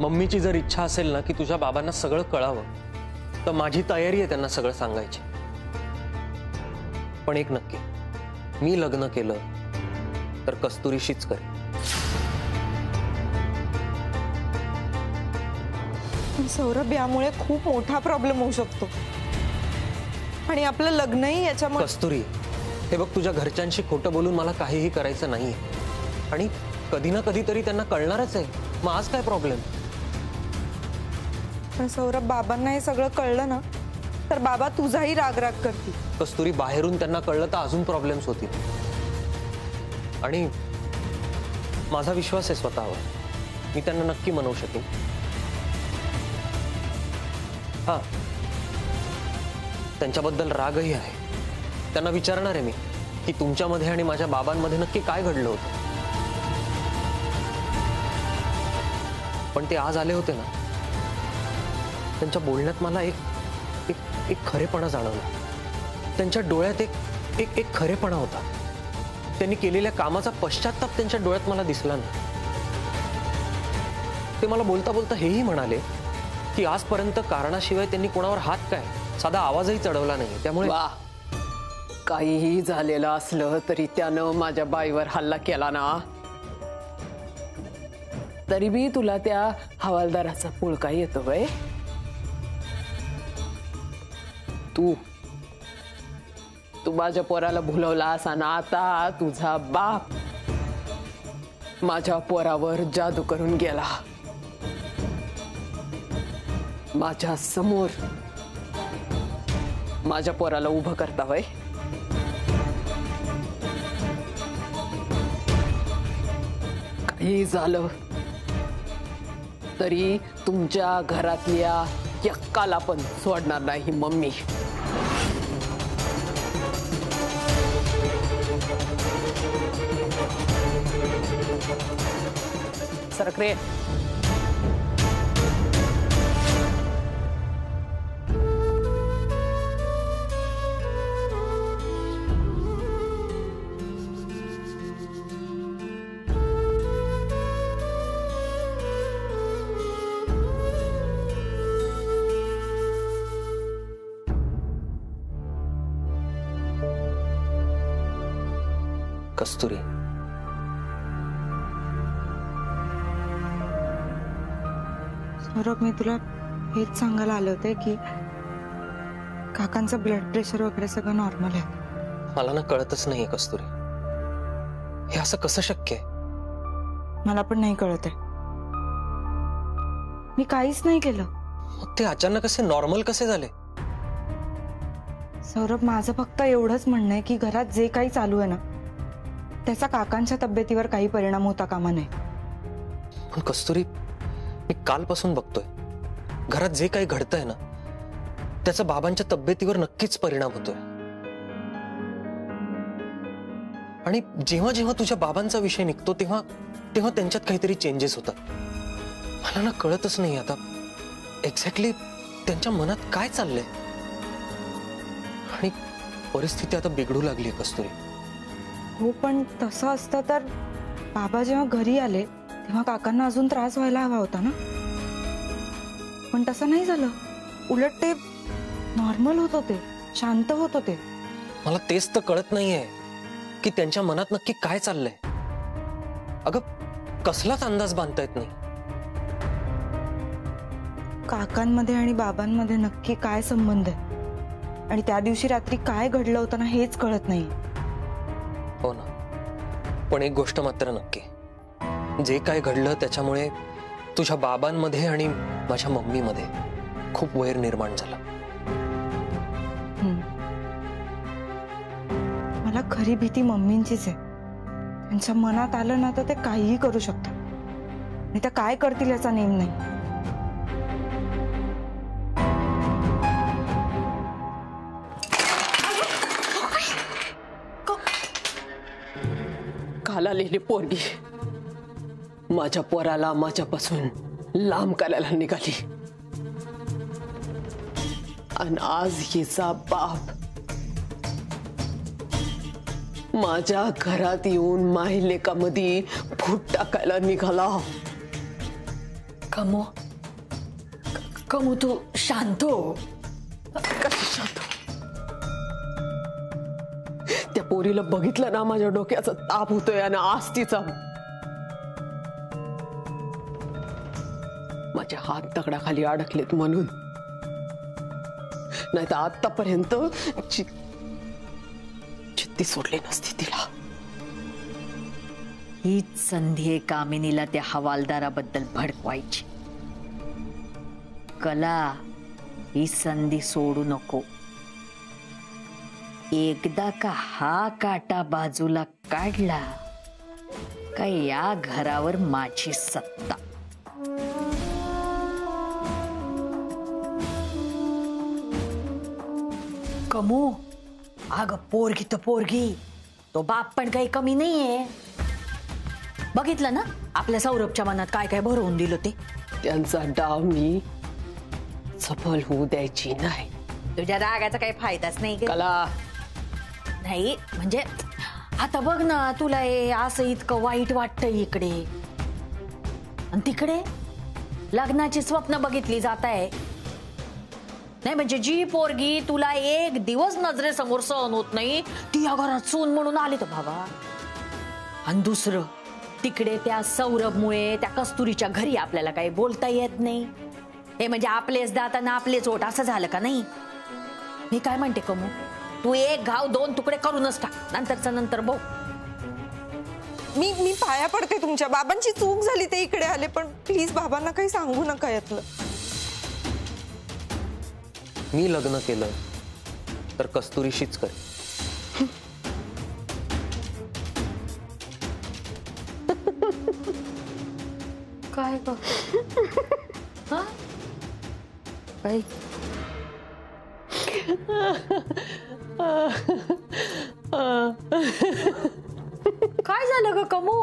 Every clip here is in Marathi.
मम्मीची जर इच्छा असेल ना की तुझ्या बाबांना सगळं कळावं, तर माझी तयारी आहे त्यांना सगळं सांगायची. पण एक नक्की, मी लग्न केलं तर कस्तुरीशीच करेन. सौरभ, यामुळे खूप मोठा प्रॉब्लेम होऊ शकतो आणि आपलं लग्नही याच्यामुळे. कस्तुरी, हे बघ, तुझ्या घरच्यांशी खोटं बोलून मला काहीही करायचं नाहीये आणि कधी ना कधीतरी त्यांना कळणारच आहे. मग आज काय प्रॉब्लेम? पण सौरभ, बाबांना हे सगळं कळलं ना तर बाबा तुझाही राग करतील. कस्तुरी, बाहेरून त्यांना कळलं तर अजून प्रॉब्लेम्स होतील. आणि माझा विश्वास आहे स्वतःवर, मी त्यांना नक्की मनवू शकेन. हा, त्यांच्याबद्दल रागही आहे. त्यांना विचारणार आहे मी की तुमच्यामध्ये आणि माझ्या बाबांमध्ये नक्की काय घडलं होतं. पण ते आज आले होते ना, त्यांच्या बोलण्यात मला एक खरेपणा जाणवला. त्यांच्या डोळ्यात एक खरेपणा होता. त्यांनी केलेल्या कामाचा पश्चाताप त्यांच्या डोळ्यात मला दिसला ना. ते मला बोलता बोलता हेही म्हणाले की आजपर्यंत कारणाशिवाय त्यांनी कोणावर हात काय, साधा आवाजही चढवला नाही. त्यामुळे काहीही झालेलं असलं तरी त्यानं माझ्या बाईवर हल्ला केला ना, तरी बी तुला त्या हवालदाराचा पुळका येतो बाई. तू माझ्या पोराला भुलवला असा ना, आता तुझा बाप माझ्या पोरावर जादू करून गेला. माझ्या समोर माझ्या पोराला उभं करता वय. काही झालं तरी तुमच्या घरातल्या एक्काला पण सोडणार नाही मम्मी. सरक रे. कस्तुरी, सौरभ, मी तुला हेच सांगायला आले होते की काकांचं ब्लड प्रेशर वगैरे सगळं नॉर्मल आहे. मला ना कळतच नाहीये कस्तुरी, हे असं कसं शक्य आहे? मला पण नाही कळत आहे. मी काहीच नाही केलं. मग ते अचानक असे नॉर्मल कसे झाले? सौरभ, माझं फक्त एवढंच म्हणणं आहे की घरात जे काही चालू आहे ना त्याचा काकांच्या तब्येतीवर काही परिणाम होता कामा नये. पण कस्तुरी, मी कालपासून बघतोय घरात जे काही घडतंय ना त्याचा बाबांच्या तब्येतीवर नक्कीच परिणाम होतोय. आणि जेव्हा जेव्हा तुझ्या बाबांचा विषय निघतो तेव्हा तेव्हा त्यांच्यात काहीतरी चेंजेस होतात. मला ना कळतच नाही आता एक्झॅक्टली त्यांच्या मनात काय चाललंय. आणि परिस्थिती आता बिघडू लागली कस्तुरी. हो, पण तसं असतं तर बाबा जेव्हा घरी आले तेव्हा काकांना अजून त्रास व्हायला हवा होता ना. पण तसं नाही झालं. उलट ते नॉर्मल होत होते, शांत होत होते. मला तेच तर कळत नाहीये की त्यांच्या मनात नक्की काय चाललंय. अगं, कसलाच अंदाज बांधता येत नाही. काकांमध्ये आणि बाबांमध्ये नक्की काय संबंध आहे आणि त्या दिवशी रात्री काय घडलं होतं ना हेच कळत नाही. हो ना, पण एक गोष्ट मात्र नक्की, जे काय घडलं त्याच्यामुळे तुझ्या बाबांमध्ये आणि माझ्या मम्मीमध्ये खूप वैर निर्माण झाला. मला खरी भीती मम्मींचीच आहे. त्यांच्या मनात आलं ना तर ते काहीही करू शकतात आणि त्या काय करतील याचा नेम नाही. काल आलेली पोरगी माझ्या पोराला माझ्यापासून लांब करायला निघाली आणि आज हिचा बाप माझ्या घरात येऊन माहिलेकामध्ये फूट टाकायला निघाला. कमो कमो तू शांत हो. कशी शांत? त्या पोरीला बघितलं ना, माझ्या डोक्याचा ताप होतोय आणि आज तिचा माझे हात दगडाखाली अडकलेत म्हणून, नाही तर आतापर्यंत चित्ती सोडली नसती तिला. हीच संधी आहे कामिनीला त्या हवालदाराबद्दल भडकवायची. कला, ही संधी सोडू नको. एकदा का हा काटा बाजूला काढला का या घरावर माझी सत्ता. कमू, अग पोरगी तर पोरगी, तो बाप पण काही कमी नाहीये. बघितलं ना आपल्या सौरभच्या मनात काय काय भरवून दिलं ते. त्यांचा डाव मी सफल होऊ द्यायची नाही. तुझ्या रागाचा काही फायदाच नाही ग. कला, नाही म्हणजे आता बघ ना, तुला हे असं इतकं वाईट वाटतं इकडे आणि तिकडे लग्नाची स्वप्न बघितली जात आहे. नाही म्हणजे जी पोरगी तुला एक दिवस नजरेसमोर सहन होत नाही ती या घरात सून म्हणून आली तर बाबा. आणि दुसरं तिकडे त्या सौरभमुळे त्या कस्तुरीच्या घरी आपल्याला काही बोलता येत नाही. हे म्हणजे आपलेच दात आणि आपलेच ओठ असं झालं का नाही. मी काय म्हणते कमू, तू एक घाव दोन तुकडे करूनच टाक, नंतरचं नंतर बघ. मी पाया पडते तुमच्या. बाबांची चूक झाली ते इकडे आले, पण प्लीज बाबांना काही सांगू नका यातलं. मी लग्न केलं तर कस्तुरीशीच कर. काय बघ बाई, काय झालं ग कमू?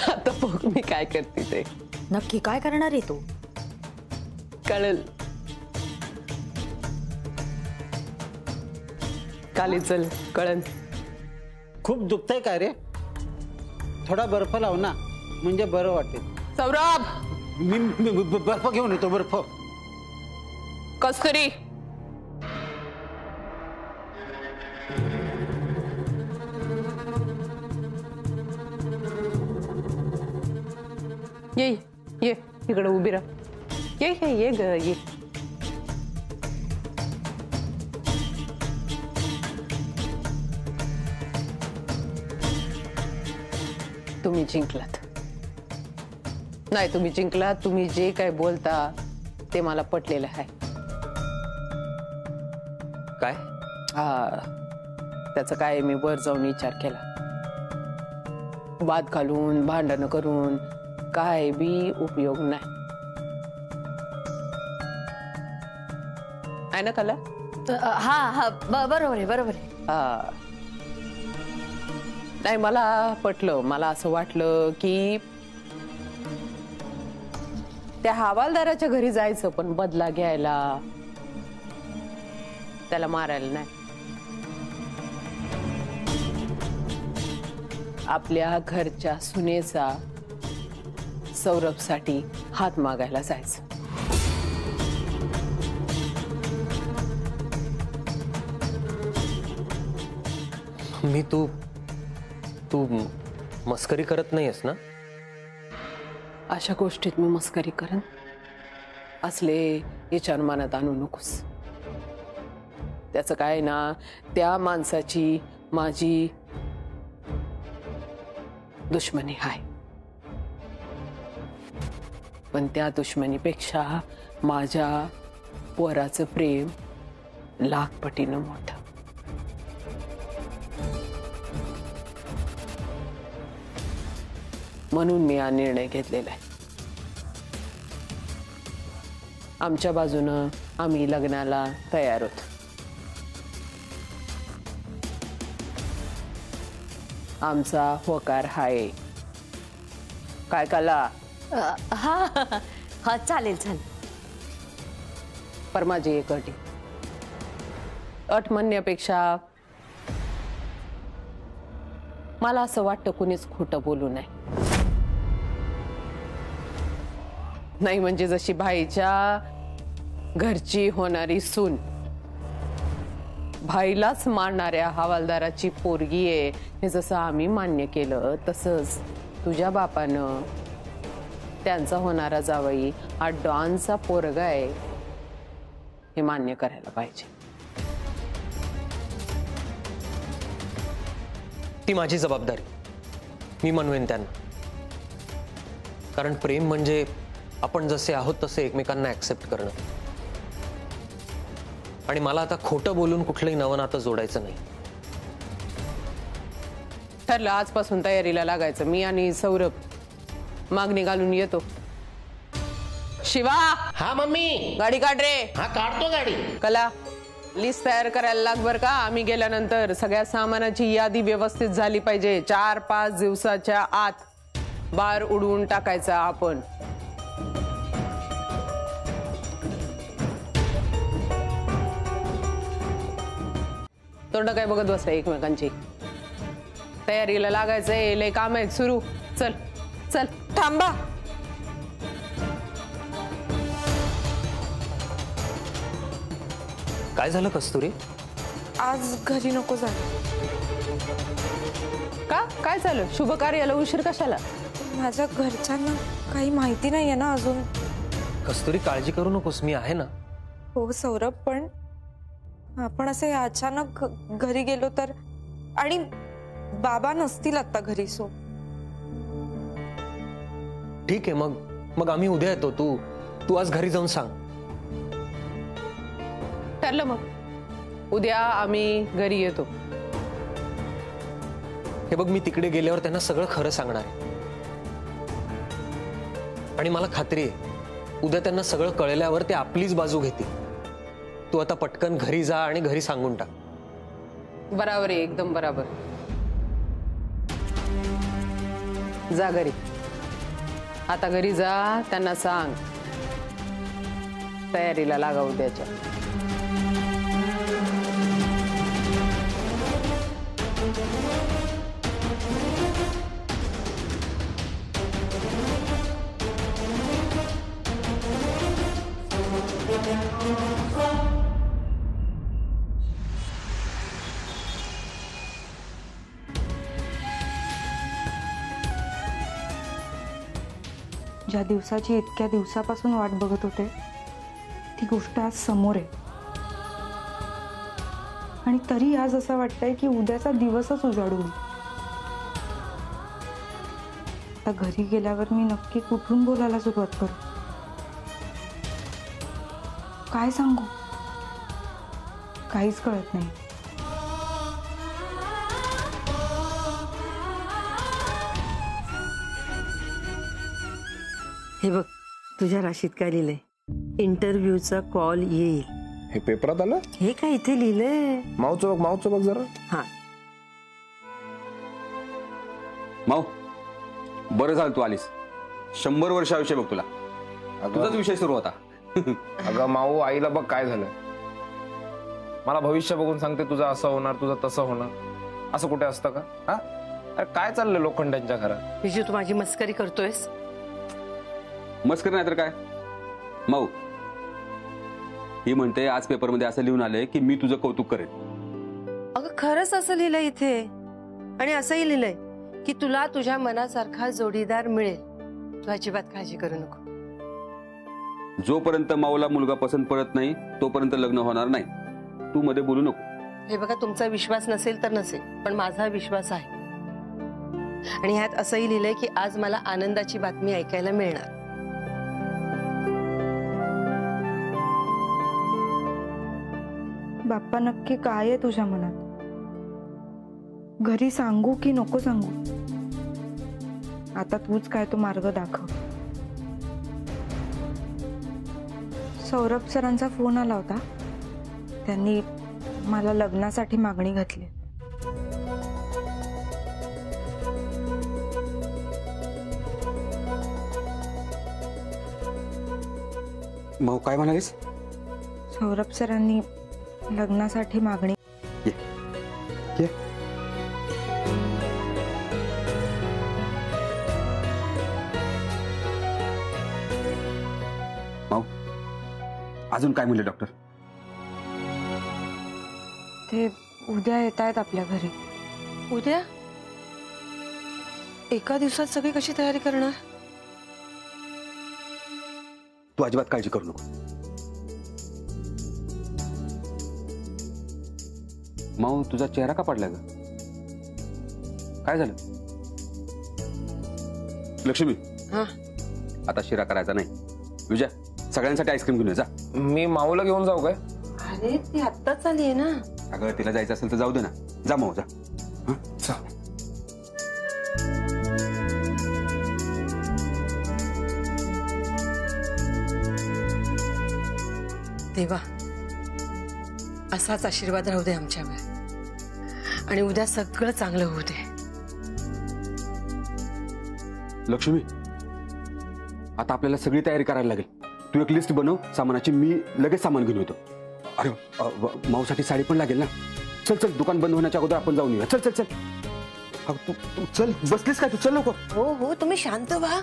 आता बघ मी काय करते ते. नक्की काय करणार आहे तू? कळेल. काली चल, कळन. खूप दुखतंय काय रे? थोडा बर्फ लाव ना, म्हणजे बरं वाटेल. सौरभ, मी बर्फ घेऊन येतो. बर्फ. कस्तुरी, ये ये इकडे उभी राह. ये ग ये. तुम्ही जिंकलात. नाही, तुम्ही जिंकलात. तुम्ही जे काय बोलता ते मला पटलेलं आहे. काय? हा, त्याचा काय मी वर जाऊन विचार केला. वाद घालून भांडण करून काय बी उपयोग नाही. आहे ना कला? हा हा बरोबर आहे, बरोबर आहे. हा, नाही मला पटलं. मला असं वाटलं की त्या हवालदाराच्या घरी जायचं, पण बदला घ्यायला, त्याला मारायला नाही. आपल्या घरच्या सुनेचा सौरभसाठी हात मागायला जायचं. मी तू मस्करी करत नाहीयेस ना? अशा गोष्टीत मी मस्करी करन असले विचार मनात आणू नकोस. त्याचं काय ना, त्या माणसाची माझी दुश्मनी आहे, पण त्या दुश्मनीपेक्षा माझ्या पोराचं प्रेम लाख पटीनं मोठं. म्हणून मी हा निर्णय घेतलेला आहे. आमच्या बाजूनं आम्ही लग्नाला तयार होतो. आमचा होकार हाय. काय कला? हा हा चालेल चालेल. पर माझी एक अट आहे. अट म्हणण्यापेक्षा मला असं वाटतं कुणीच खोटं बोलू नये. नाही म्हणजे जशी भाईच्या घरची होणारी सून भाईलाच मारणाऱ्या हवालदाराची पोरगी आहे हे जसं आम्ही मान्य केलं, तसंच तुझ्या बापानं त्यांचा होणारा जावई हा डॉनचा पोरगा आहे हे मान्य करायला पाहिजे. ती माझी जबाबदारी, मी म्हणवेन त्यांना. कारण प्रेम म्हणजे आपण जसे आहोत तसे एकमेकांना ऍक्सेप्ट करणं. आणि मला आता खोटं बोलून कुठलंही नवं नातं जोडायचं नाही. ठरलं, आजपासून तयारीला लागायचं. मी आणि सौरभ मागणी घालून येतो. शिवा, हा मम्मी. गाडी काढ रे. हा काढतो गाडी. कला, लिस्ट तयार करायला लाग बर का. आम्ही गेल्यानंतर सगळ्या सामानाची यादी व्यवस्थित झाली पाहिजे. 4-5 दिवसाच्या आत बार उडवून टाकायचा आपण. तोंड काय बघत बसताय एकमेकांची. तयारीला लागायचंय, लय काम आहेत सुरू. चल चल. थांबा. काय झालं कस्तुरी? आज घरी नको जायला. का? काय झालं? शुभ कार्याला उशीर कशाला? माझ्या घरच्यांना काही माहिती नाहीये ना अजून. कस्तुरी काळजी करू नकोस, मी आहे ना. हो सौरभ, पण आपण असे अचानक घरी गेलो तर, आणि बाबा नसतील आता घरी. सो ठीक आहे, मग आम्ही उद्या येतो. तू आज घरी जाऊन सांग. ठरलं मग. उद्या आम्ही घरी येतो. हे बघ, मी तिकडे गेल्यावर त्यांना सगळं खरं सांगणार आहे. आणि मला खात्री आहे उद्या त्यांना सगळं कळल्यावर ते आपलीच बाजू घेतील. तू आता पटकन घरी जा आणि घरी सांगून टाक. बराबर आहे, एकदम बराबर. जा घरी. आता घरी जा, त्यांना सांग तयारीला लागा उद्याच्या. ज्या दिवसाची इतक्या दिवसापासून वाट बघत होते ती गोष्ट आज समोर आहे. आणि तरी आज असं वाटतंय की उद्याचा दिवसच उजाडून. आता घरी गेल्यावर मी नक्की कुठून बोलायला सुरुवात करू? काय सांगू? काहीच कळत नाही. हे बघ, तुझ्या राशीत काय लिहिलंय? इंटरव्ह्यूचा कॉल येईल. हे पेपरात आलं? हे काय इथे लिहिलंय? माऊचं बघ जरा. हा, माऊ, बरं झालं तू आलीस. 100 वर्ष आयुष्य बघ तुला. तुझाच विषय सुरू होता. अगं माऊ, आईला बघ काय झालं. मला भविष्य बघून सांगते तुझं असं होणार, तुझं तसं होणार. असं कुठे असतं का? हा, अरे काय चाललंय लोखंडांच्या घरात? विजू, तू माझी मस्करी करतोयस? मस्करी नाही तर काय. माऊ, ही म्हणते आज पेपरमध्ये असं लिहून आलंय की मी तुझं कौतुक करेन. अगं खरंच असं लिहिलंय इथे. आणि असंही लिहिलंय की तुला तुझ्या मनासारखा जोडीदार मिळेल. तू अजिबात काळजी करू नको. जोपर्यंत माऊला मुलगा पसंत पडत नाही तोपर्यंत लग्न होणार नाही. तू मध्ये बोलू नको. हे बघा, तुमचा विश्वास नसेल तर नसेल, पण माझा विश्वास आहे. आणि ह्यात असंही लिहिलंय की आज मला आनंदाची बातमी ऐकायला मिळणार. बाप्पा, नक्की काय आहे तुझ्या मनात? घरी सांगू की नको सांगू? आता तूच काय तो मार्ग दाखव. सौरभ सरांचा फोन आला होता. त्यांनी मला लग्नासाठी मागणी घातली. माऊ काय म्हणालीस? सौरभ सरांनी लग्नासाठी मागणी. अजून काय म्हणले डॉक्टर? ते उद्या येत आहेत आपल्या घरी. उद्या? एका दिवसात सगळी कशी तयारी करणार? तू अजिबात काळजी करू नको. माऊ, तुझा चेहरा का पडलाय ग? काय झालं? लक्ष्मी, हा, आता शिरा करायचा नाही. विजय, सगळ्यांसाठी आईस्क्रीम घेऊन ये जा. मी माऊला घेऊन जाऊ काय? अरे ती आत्ताच आली आहे ना. अगं तिला जायचं असेल तर जाऊ दे ना. जा माऊ जा. चल. देवा, असाच आशीर्वाद राहू दे आमच्यावर आणि उद्या सगळं चांगलं होऊ दे. लक्ष्मी, आता आपल्याला सगळी तयारी करायला लागेल. तू एक लिस्ट बनव सामानाची, मी लगेच सामान घेऊन येतो. अरे माऊसाठी साडी पण लागेल ना. चल चल, दुकान बंद होण्याच्या अगोदर आपण जाऊन येऊया. चल चल चल. तू तू चल, बसलीस काय? तू चल लवकर. हो हो, तुम्ही शांत व्हा.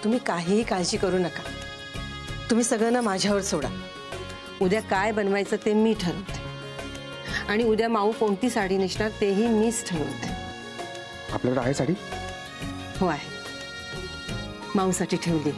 तुम्ही काहीही काळजी करू नका. तुम्ही सगळं ना माझ्यावर सोडा. उद्या काय बनवायचं ते मी ठरवते आणि उद्या माऊ कोणती साडी नेसणार तेही मीच ठरवते. आपल्याकडे आहे साडी? हो आहे, माऊसाठी ठेवली.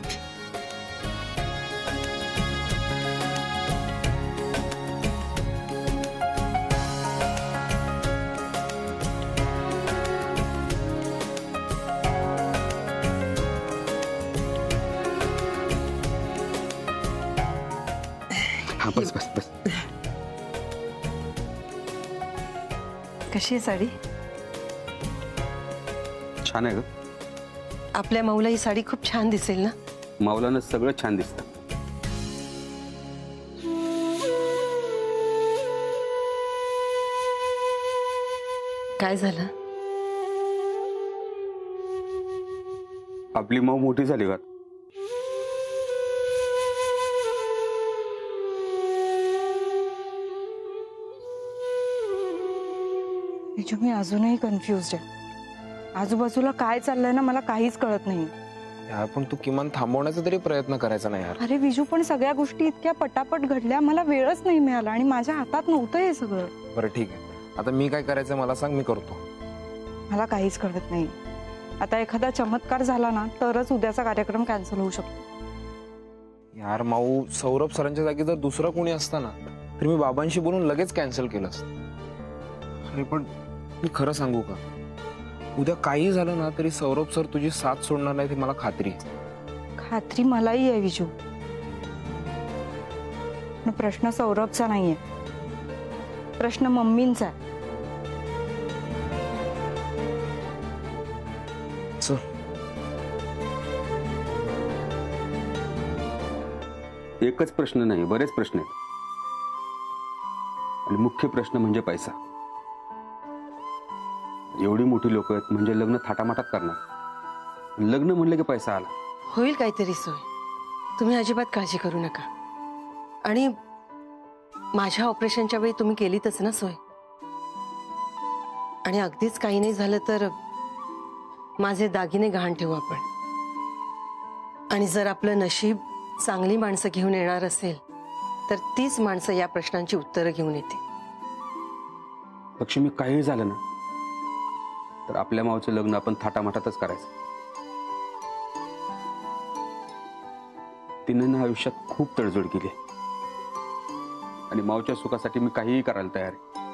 हा, बस बस बस. कशी आहे साडी? छान आहे ग. आपल्या माऊला ही साडी खूप छान दिसेल ना. माऊलानं सगळं छान दिसतं. काय झालं? आपली माऊ मोठी झाली का? मी अजूनही कन्फ्युज्ड आहे. आजूबाजूला काय चाललंय ना, मला काहीच कळत नाही. यार पण तू किमान थांबवण्याचा तरी प्रयत्न करायचा नाही यार. अरे विजू, पण सगळ्या गोष्टी इतक्या पटापट घडल्या, मला वेळच नाही मिळाला आणि माझ्या हातात नव्हतं हे सगळं. बरं ठीक आहे, आता मी काय करायचं मला सांग, मी करतो. मला काहीच कळत नाही. आता एखादा चमत्कार झाला ना तरच उद्याचा कार्यक्रम कॅन्सल होऊ शकतो. यार माऊ, सौरभ सरांच्या जागी जर दुसरं कोणी असता ना तर मी बाबांशी बोलून लगेच कॅन्सल केलं असतं. अरे पण मी खरं सांगू का, उद्या काही झालं ना तरी सौरभ सर तुझी साथ सोडणार नाही, ती मला खात्री आहे. खात्री मलाही आहे विजू, पण प्रश्न सौरभचा नाहीये, प्रश्न मम्मींचा आहे. चल. एकच प्रश्न नाही, बरेच प्रश्न आहेत. आणि मुख्य प्रश्न म्हणजे पैसा. एवढी मोठी लोक आहेत म्हणजे लग्न थाटामाटात करणार. लग्न म्हणलं की पैसा आला. होईल काहीतरी सोय. तुम्ही अजिबात काळजी करू नका. आणि माझ्या ऑपरेशनच्या वेळी तुम्ही केलीतच ना सोय. आणि अगदीच काही नाही झालं तर माझे दागिने गहाण ठेवू आपण. आणि जर आपलं नशीब चांगली माणसं घेऊन येणार असेल तर तीच माणसं या प्रश्नांची उत्तरं घेऊन येतील. लक्ष्मी, काही झालं ना तर आपल्या मावचं लग्न आपण थाटामाटातच करायचं. तिने ना आयुष्यात खूप तडजोड केली आणि मावच्या सुखासाठी मी काहीही करायला तयार आहे.